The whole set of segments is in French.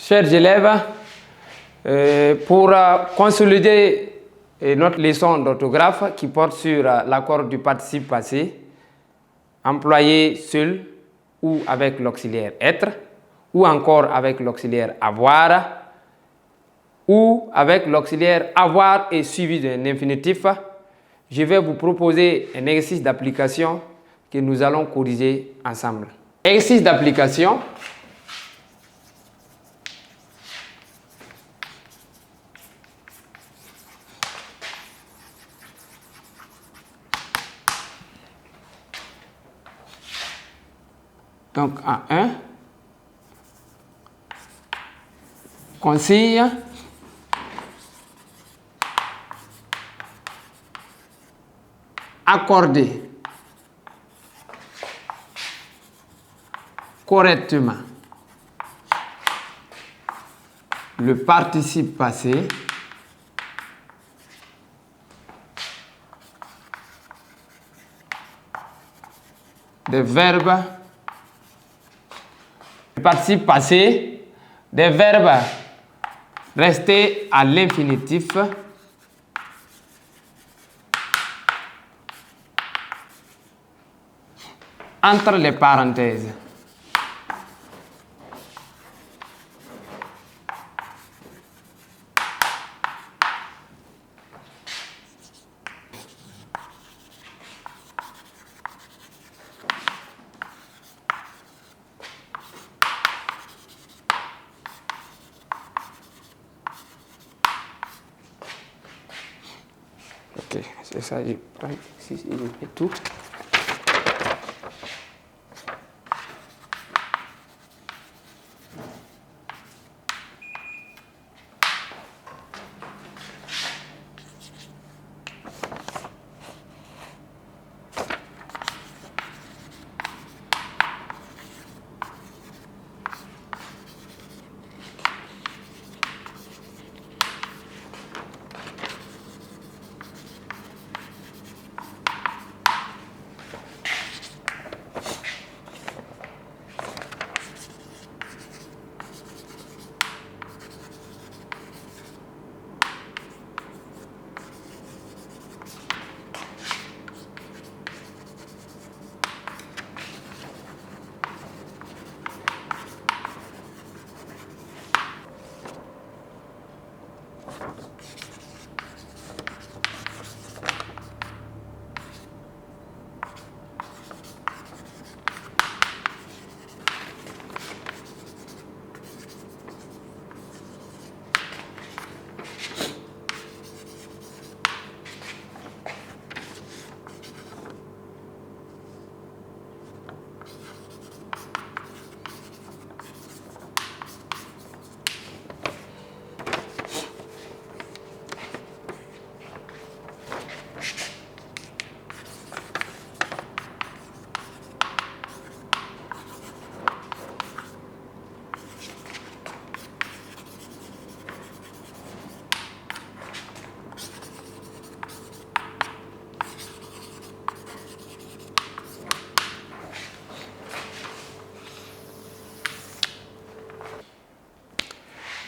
Chers élèves, pour consolider notre leçon d'orthographe qui porte sur l'accord du participe passé, employé seul ou avec l'auxiliaire être, ou encore avec l'auxiliaire avoir, ou avec l'auxiliaire avoir et suivi d'un infinitif, je vais vous proposer un exercice d'application que nous allons corriger ensemble. Exercice d'application. Donc, en 1, consigne accorder correctement le participe passé des verbes. Le participe passé des verbes restés à l'infinitif entre les parenthèses. Ok, c'est ça, je prends ici et tout.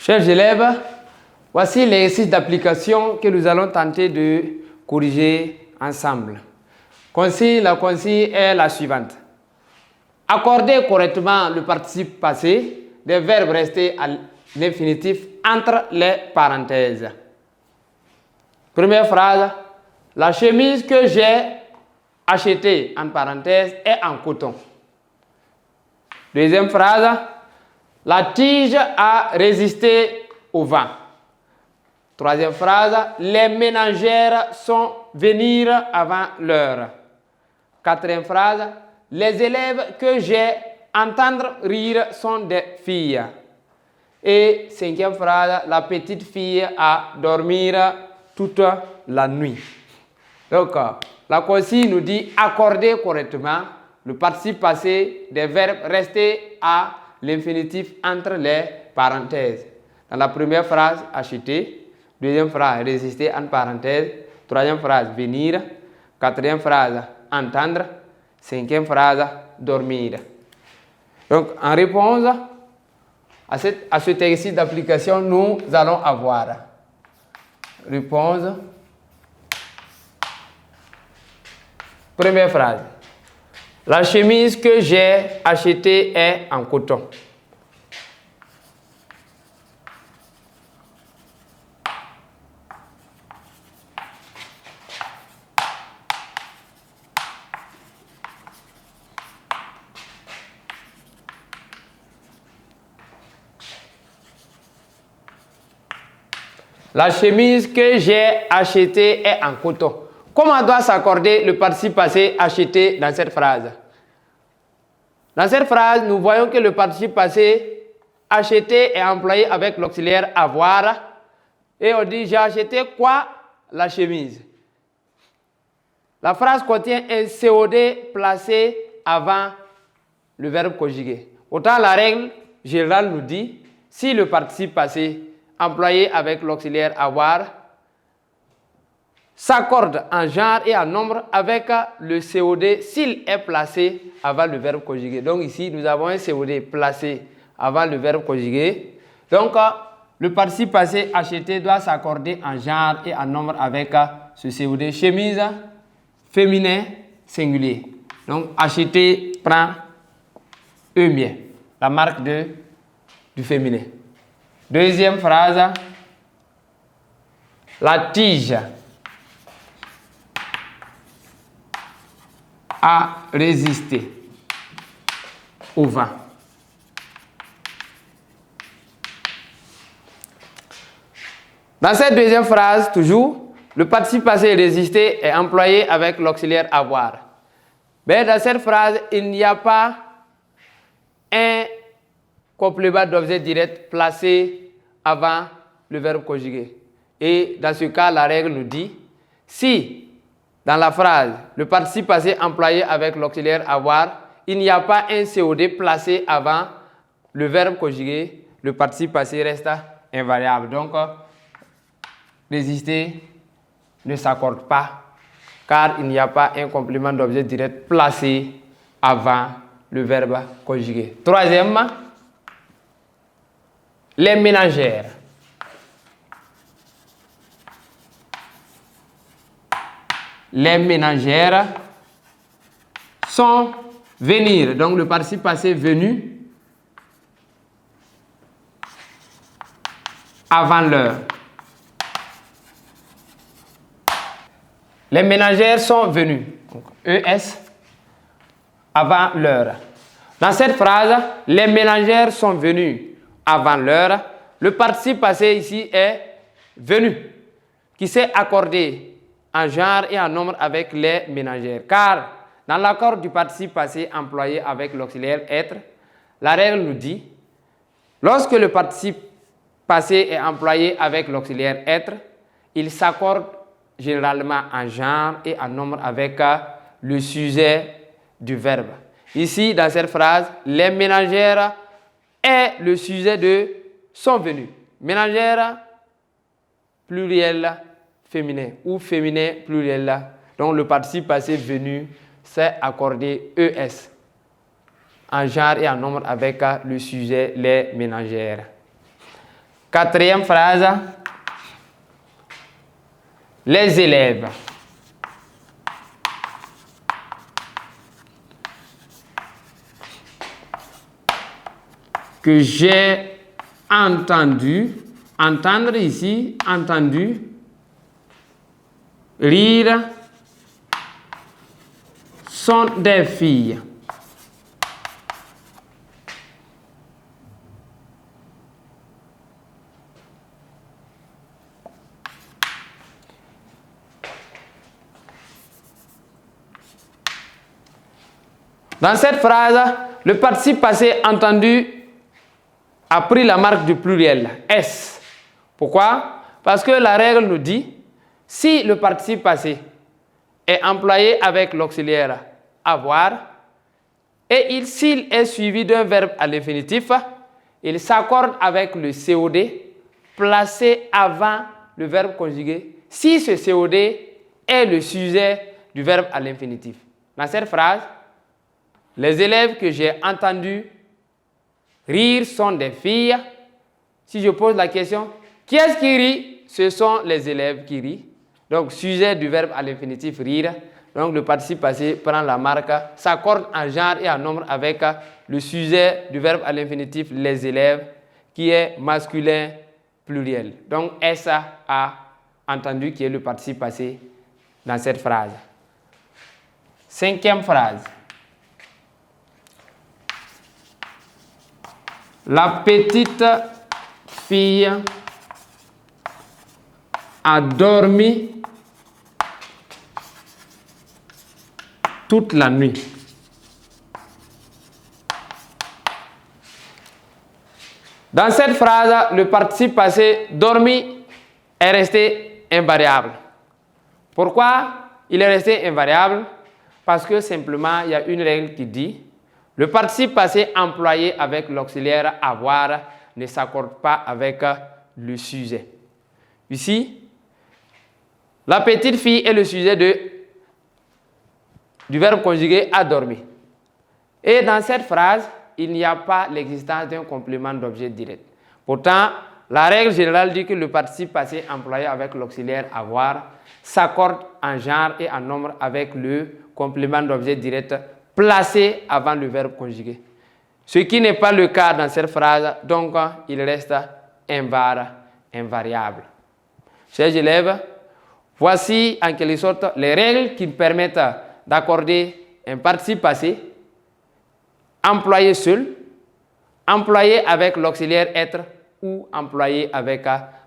Chers élèves, voici l'exercice d'application que nous allons tenter de corriger ensemble. La consigne est la suivante. Accorder correctement le participe passé des verbes restés à l'infinitif entre les parenthèses. Première phrase. La chemise que j'ai achetée en parenthèse est en coton. Deuxième phrase. La tige a résisté au vent. Troisième phrase. Les ménagères sont venues avant l'heure. Quatrième phrase. Les élèves que j'ai entendre rire sont des filles. Et cinquième phrase. La petite fille a dormi toute la nuit. Donc, la consigne nous dit accorder correctement le participe passé des verbes restés à l'infinitif entre les parenthèses. Dans la première phrase, acheter. Deuxième phrase, résister en parenthèse. Troisième phrase, venir. Quatrième phrase, entendre. Cinquième phrase, dormir. Donc, en réponse, À ce exercice d'application, nous allons avoir réponse. Première phrase. La chemise que j'ai achetée est en coton. La chemise que j'ai achetée est en coton. Comment doit s'accorder le participe passé acheté dans cette phrase? Dans cette phrase, nous voyons que le participe passé acheté est employé avec l'auxiliaire avoir. Et on dit j'ai acheté quoi? La chemise. La phrase contient un COD placé avant le verbe conjugué. Autant la règle générale nous dit si le participe passé employé avec l'auxiliaire avoir s'accorde en genre et en nombre avec le COD s'il est placé avant le verbe conjugué. Donc ici, nous avons un COD placé avant le verbe conjugué. Donc, le participe passé acheté doit s'accorder en genre et en nombre avec ce COD. Chemise, féminin, singulier. Donc, acheté prend E-mien, la marque du féminin. Deuxième phrase, la tige a résisté au vent. Dans cette deuxième phrase, toujours, le participe passé résister est employé avec l'auxiliaire avoir. Mais dans cette phrase, il n'y a pas un complément d'objet direct placé avant le verbe conjugué. Et dans ce cas, la règle nous dit, si dans la phrase, le participe passé employé avec l'auxiliaire avoir, il n'y a pas un COD placé avant le verbe conjugué, le participe passé reste invariable. Donc, résister ne s'accorde pas car il n'y a pas un complément d'objet direct placé avant le verbe conjugué. Troisièmement, les ménagères. Les ménagères sont venir. Donc le participe passé venu avant l'heure. Les ménagères sont venues. Donc, ES avant l'heure. Dans cette phrase, les ménagères sont venues avant l'heure. Le participe passé ici est venu, qui s'est accordé en genre et en nombre avec les ménagères. Car dans l'accord du participe passé employé avec l'auxiliaire être, la règle nous dit, lorsque le participe passé est employé avec l'auxiliaire être, il s'accorde généralement en genre et en nombre avec le sujet du verbe. Ici, dans cette phrase, les ménagères est le sujet de sont venus. Ménagères, pluriel féminin ou féminin pluriel. Donc le participe passé venu, c'est accordé ES en genre et en nombre avec le sujet les ménagères. Quatrième phrase, les élèves. Que j'ai entendu, entendre ici, entendu, rire, sont des filles. Dans cette phrase, le participe passé entendu a pris la marque du pluriel, S. Pourquoi? Parce que la règle nous dit, si le participe passé est employé avec l'auxiliaire avoir, et s'il est suivi d'un verbe à l'infinitif, il s'accorde avec le COD placé avant le verbe conjugué, si ce COD est le sujet du verbe à l'infinitif. Dans cette phrase, les élèves que j'ai entendus Rire sont des filles. Si je pose la question, qui est-ce qui rit? Ce sont les élèves qui rient. Donc, sujet du verbe à l'infinitif rire. Donc, le participe passé prend la marque, s'accorde en genre et en nombre avec le sujet du verbe à l'infinitif les élèves, qui est masculin pluriel. Donc, SA a entendu qui est le participe passé dans cette phrase. Cinquième phrase. La petite fille a dormi toute la nuit. Dans cette phrase, le participe passé dormi est resté invariable. Pourquoi il est resté invariable? Parce que simplement, il y a une règle qui dit le participe passé employé avec l'auxiliaire avoir ne s'accorde pas avec le sujet. Ici, la petite fille est le sujet du verbe conjugué a dormi. Et dans cette phrase, il n'y a pas l'existence d'un complément d'objet direct. Pourtant, la règle générale dit que le participe passé employé avec l'auxiliaire avoir s'accorde en genre et en nombre avec le complément d'objet direct placé avant le verbe conjugué. Ce qui n'est pas le cas dans cette phrase, donc il reste invariable. Chers élèves, voici en quelque sorte les règles qui permettent d'accorder un participe passé employé seul, employé avec l'auxiliaire être ou employé avec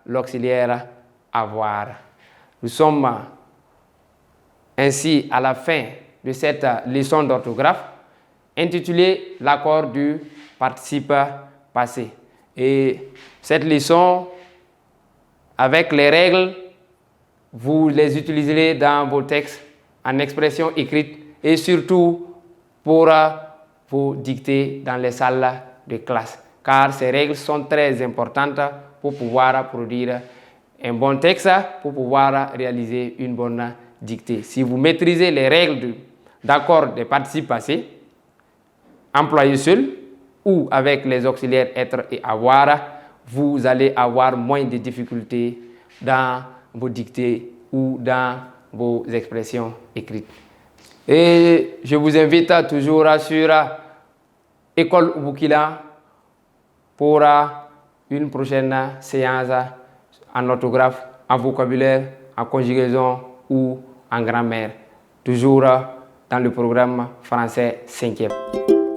l'auxiliaire avoir. Nous sommes ainsi à la fin de cette leçon d'orthographe intitulée l'accord du participe passé. Et cette leçon, avec les règles, vous les utiliserez dans vos textes en expression écrite et surtout pour vos dictées dans les salles de classe. Car ces règles sont très importantes pour pouvoir produire un bon texte, pour pouvoir réaliser une bonne dictée. Si vous maîtrisez les règles d'accord des participes passés, employés seuls ou avec les auxiliaires être et avoir, vous allez avoir moins de difficultés dans vos dictées ou dans vos expressions écrites. Et je vous invite toujours sur École Ubukila pour une prochaine séance en orthographe, en vocabulaire, en conjugaison ou en grammaire. Toujours dans le programme français 5e.